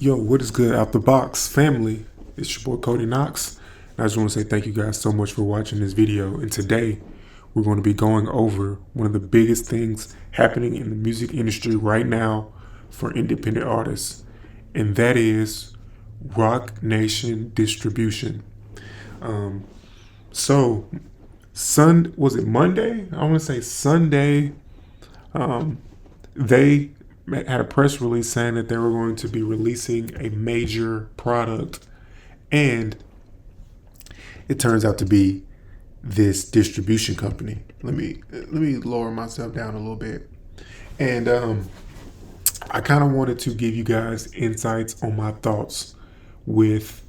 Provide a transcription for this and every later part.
Yo, what is good out the box family? It's your boy Cody Knox. And I just want to say thank you guys so much for watching this video. And today we're going to be going over one of the biggest things happening in the music industry right now for independent artists. And that is Roc Nation distribution. Was it Monday? I want to say Sunday. They had a press release saying that they were going to be releasing a major product, and it turns out to be this distribution company. Let me lower myself down a little bit, and I kind of wanted to give you guys insights on my thoughts with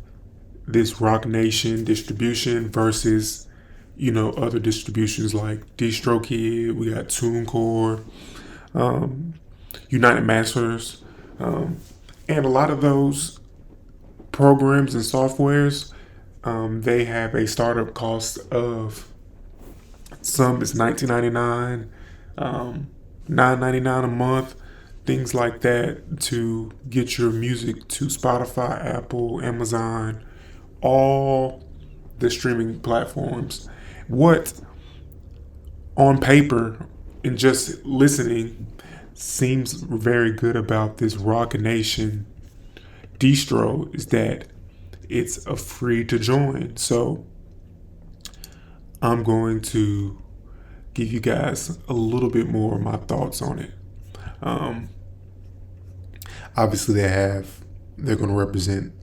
this Roc Nation distribution versus other distributions like DistroKid. We got TuneCore, United Masters, and a lot of those programs and softwares, they have a startup cost of, some is $19.99, $9.99 a month, things like that, to get your music to Spotify, Apple, Amazon, all the streaming platforms. What on paper and just listening seems very good about this Roc Nation distro is that it's a free to join. So I'm going to give you guys a little bit more of my thoughts on it. Obviously they're going to represent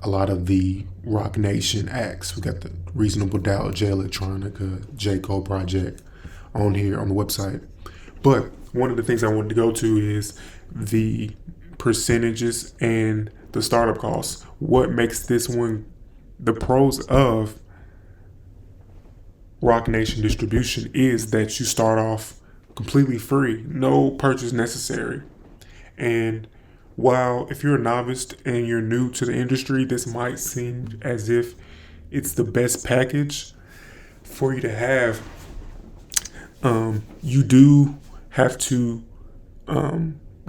a lot of the Roc Nation acts. We got the Reasonable Doubt, Jay Electronica, J. Cole Project on here on the website. But one of the things I wanted to go to is the percentages and the startup costs. What makes this one, the pros of Roc Nation distribution is that you start off completely free, no purchase necessary. And while if you're a novice and you're new to the industry, this might seem as if it's the best package for you to have. You do have to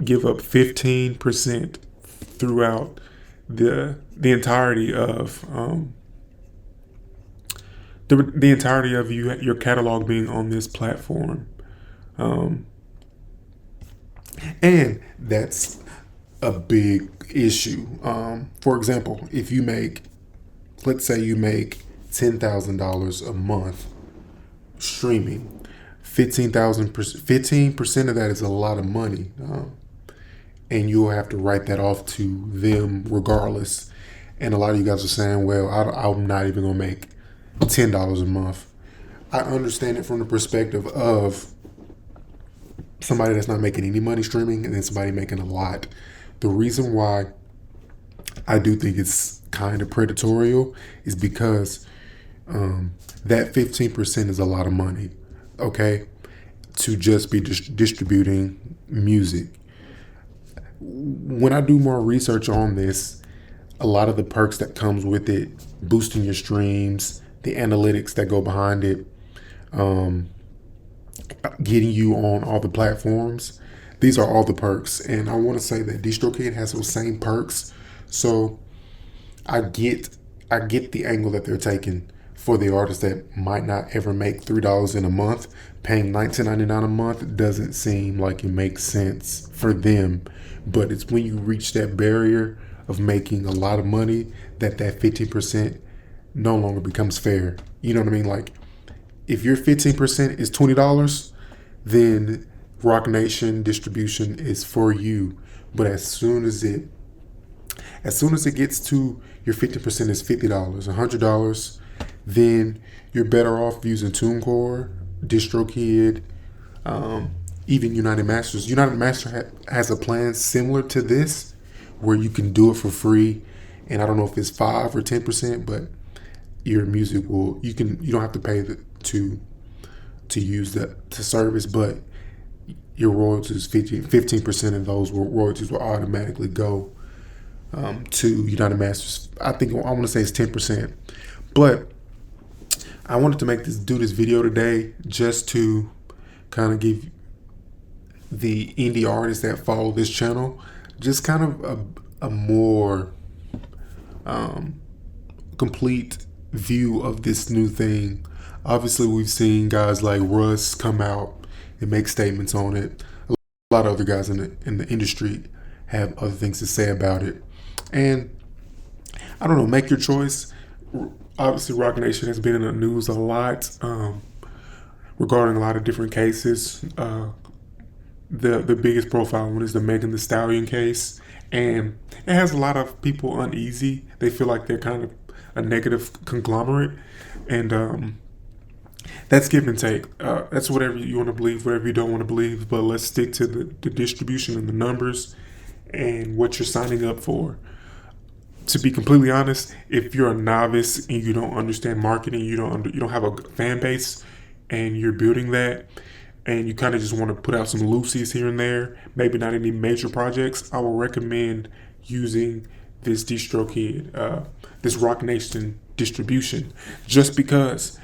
give up 15% throughout the entirety of the entirety of your catalog being on this platform, and that's a big issue. For example, if you make, let's say you make $10,000 a month streaming, 15% of that is a lot of money, and you'll have to write that off to them regardless. And a lot of you guys are saying, well, I'm not even gonna make $10 a month. I understand it from the perspective of somebody that's not making any money streaming and then somebody making a lot. The reason why I do think it's kind of predatory is because that 15% is a lot of money, okay, to just be distributing music. When I do more research on this, a lot of the perks that comes with it, boosting your streams, the analytics that go behind it, getting you on all the platforms, these are all the perks. And I want to say that DistroKid has those same perks. So I get the angle that they're taking for the artists that might not ever make $3 in a month. Paying $19.99 a month doesn't seem like it makes sense for them. But it's when you reach that barrier of making a lot of money that 15% no longer becomes fair. You know what I mean? Like, if your 15% is $20, then Roc Nation distribution is for you. But as soon as it gets to your 50% is $50, $100, then you're better off using TuneCore, DistroKid, even United Masters. United Masters has a plan similar to this where you can do it for free, and I don't know if it's 5 or 10%, but your music you don't have to pay to use the service, but your royalties, 15% of those royalties will automatically go to United Masters. I want to say it's 10%, but I wanted to do this video today just to kind of give the indie artists that follow this channel just kind of a more complete view of this new thing. Obviously, we've seen guys like Russ come out and make statements on it. A lot of other guys in the industry have other things to say about it. And I don't know, make your choice. Obviously, Rock Nation has been in the news a lot regarding a lot of different cases. The biggest profile one is the Megan Thee Stallion case, and it has a lot of people uneasy. They feel like they're kind of a negative conglomerate, and that's give and take. That's whatever you want to believe, whatever you don't want to believe. But let's stick to the distribution and the numbers and what you're signing up for. To be completely honest, if you're a novice and you don't understand marketing, you don't have a fan base, and you're building that, and you kind of just want to put out some loosies here and there, maybe not any major projects, I will recommend using this DistroKid, this Rock Nation distribution, just because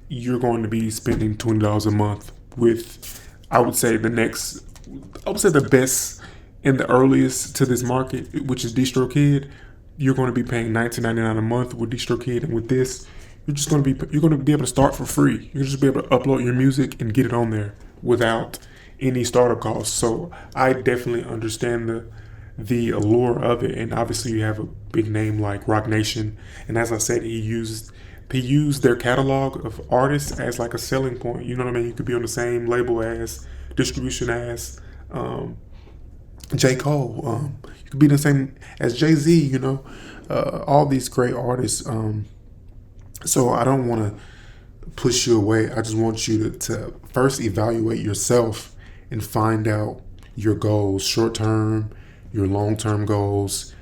you're going to be spending $20 a month with, I would say the best and the earliest to this market, which is DistroKid. You're going to be paying $19.99 a month with DistroKid, and with this, you're going to be able to start for free. You'll just be able to upload your music and get it on there without any startup costs. So I definitely understand the allure of it, and obviously you have a big name like Rock Nation, and as I said, he used their catalog of artists as like a selling point. You know what I mean? You could be on the same label as distribution as J. Cole. You could be the same as Jay-Z, you know, all these great artists. So I don't want to push you away. I just want you to first evaluate yourself and find out your goals, short-term, your long-term goals.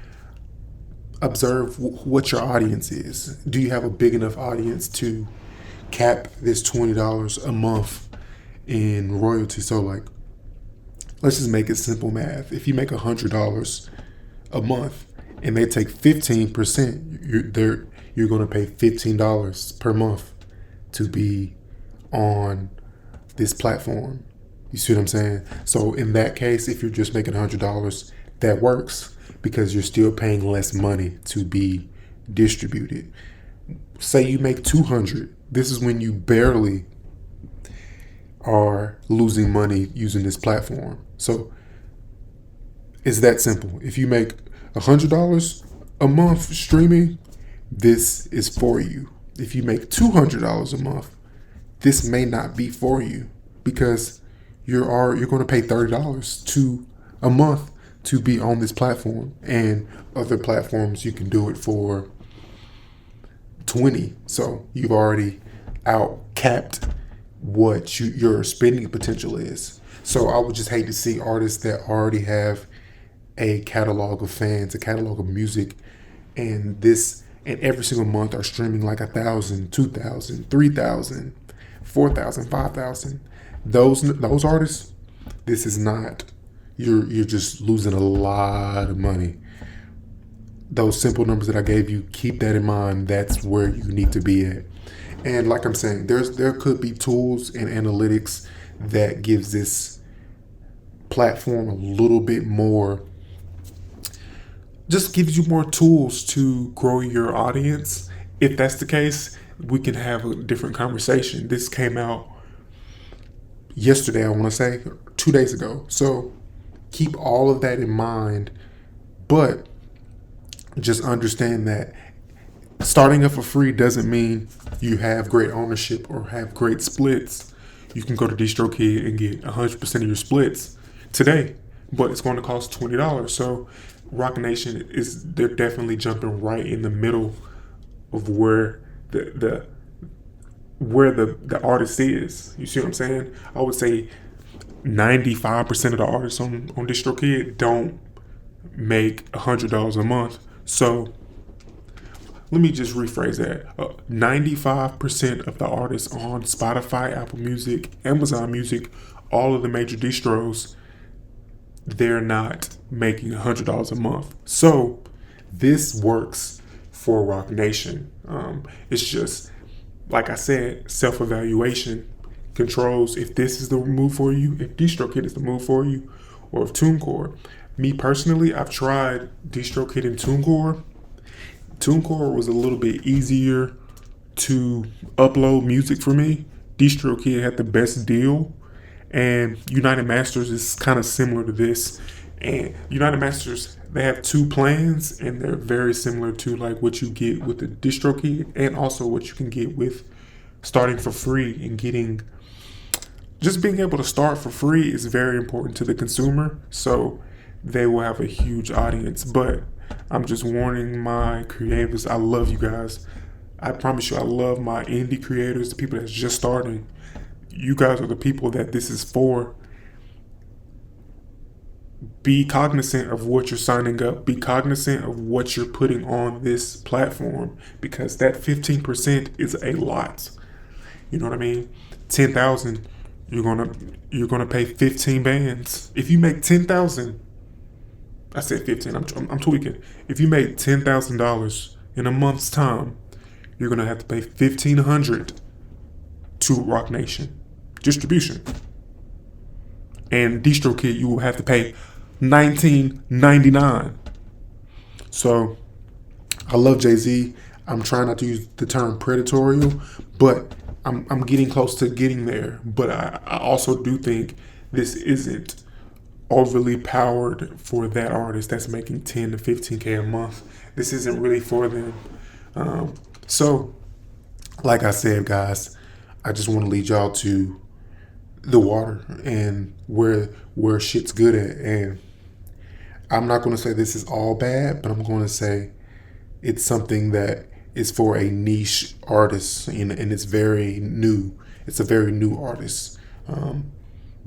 Observe what your audience is. Do you have a big enough audience to cap this $20 a month in royalty? So like, let's just make it simple math. If you make $100 a month and they take 15%, you're going to pay $15 per month to be on this platform. You see what I'm saying? So in that case, if you're just making $100, that works because you're still paying less money to be distributed. Say you make $200. This is when you barely are losing money using this platform. So it's that simple. If you make $100 a month streaming, this is for you. If you make $200 a month, this may not be for you because you're going to pay $30 a month to be on this platform, and other platforms you can do it for $20. So you've already out capped what your spending potential is. So I would just hate to see artists that already have a catalog of fans, a catalog of music, and every single month are streaming like 1,000, 2,000, 3,000, 4,000, 5,000. Those artists, this is not. You're just losing a lot of money. Those simple numbers that I gave you, keep that in mind. That's where you need to be at. And like I'm saying, there could be tools and analytics that gives this platform a little bit more, just gives you more tools to grow your audience. If that's the case, we can have a different conversation. This came out yesterday, I want to say, 2 days ago. So keep all of that in mind, but just understand that starting up for free doesn't mean you have great ownership or have great splits. You can go to DistroKid and get 100% of your splits today, but it's going to cost $20. So Rock Nation they're definitely jumping right in the middle of where the artist is. You see what I'm saying? I would say 95% of the artists on DistroKid don't make $100 a month. So let me just rephrase that. 95% of the artists on Spotify, Apple Music, Amazon Music, all of the major distros, they're not making $100 a month. So this works for Rock Nation. It's just, like I said, self-evaluation controls if this is the move for you, if DistroKid is the move for you, or if TuneCore. Me personally, I've tried DistroKid and TuneCore. TuneCore was a little bit easier to upload music for me. DistroKid had the best deal, and United Masters is kind of similar to this. And United Masters, they have two plans, and they're very similar to like what you get with the DistroKid, and also what you can get with starting for free and getting. Just being able to start for free is very important to the consumer, so they will have a huge audience. But I'm just warning my creators. I love you guys. I promise you, I love my indie creators, the people that's just starting. You guys are the people that this is for. Be cognizant of what you're signing up. Be cognizant of what you're putting on this platform, because that 15% is a lot. You know what I mean? 10,000. You're gonna pay 15 bands. If you make 10,000, I said 15. I'm tweaking. If you made $10,000 in a month's time, you're gonna have to pay 1,500 to Rock Nation distribution, and DistroKid you will have to pay $19.99. So I love Jay-Z. I'm trying not to use the term predatorial, but I'm getting close to getting there. But I also do think this isn't overly powered for that artist that's making 10 to 15K a month. This isn't really for them. So, like I said, guys, I just want to lead y'all to the water and where shit's good at. And I'm not going to say this is all bad, but I'm going to say it's something that is for a niche artist, and it's very new. It's a very new artist.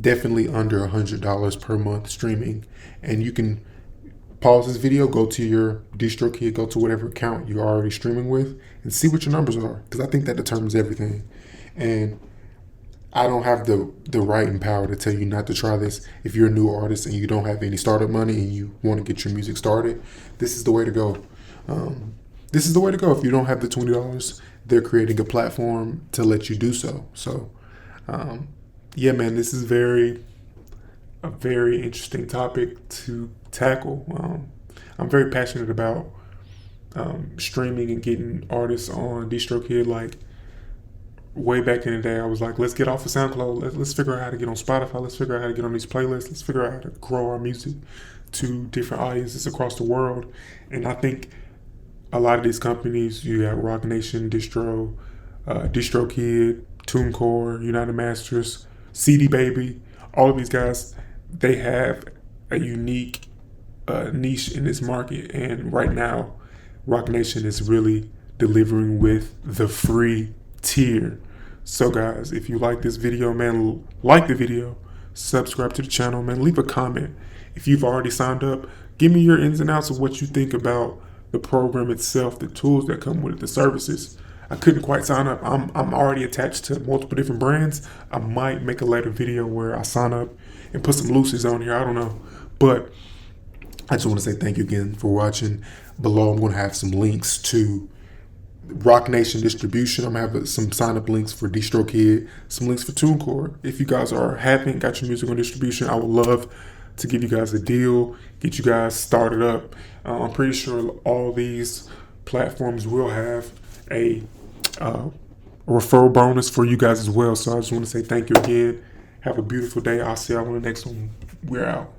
Definitely under $100 per month streaming. And you can pause this video, go to your DistroKid, go to whatever account you're already streaming with, and see what your numbers are, because I think that determines everything. And I don't have the right and power to tell you not to try this. If you're a new artist and you don't have any startup money and you want to get your music started, this is the way to go. This is the way to go. If you don't have the $20, they're creating a platform to let you do so. So, yeah, man, this is a very interesting topic to tackle. I'm very passionate about streaming and getting artists on DistroKid. Like, way back in the day, I was like, let's get off of SoundCloud. Let's figure out how to get on Spotify. Let's figure out how to get on these playlists. Let's figure out how to grow our music to different audiences across the world. And I think a lot of these companies, you got Rock Nation, DistroKid, TuneCore, United Masters, CD Baby, all of these guys, they have a unique niche in this market. And right now, Rock Nation is really delivering with the free tier. So guys, if you like this video, man, like the video, subscribe to the channel, man, leave a comment. If you've already signed up, give me your ins and outs of what you think about the program itself, the tools that come with it, the services. I couldn't quite sign up. I'm already attached to multiple different brands. I might make a later video where I sign up and put some loosies on here. I don't know. But I just want to say thank you again for watching. Below, I'm going to have some links to Rock Nation distribution. I'm going to have some sign up links for DistroKid, some links for TuneCore. If you guys haven't got your music on distribution, I would love to give you guys a deal, get you guys started up. I'm pretty sure all these platforms will have a referral bonus for you guys as well. So I just want to say thank you again. Have a beautiful day. I'll see y'all on the next one. We're out.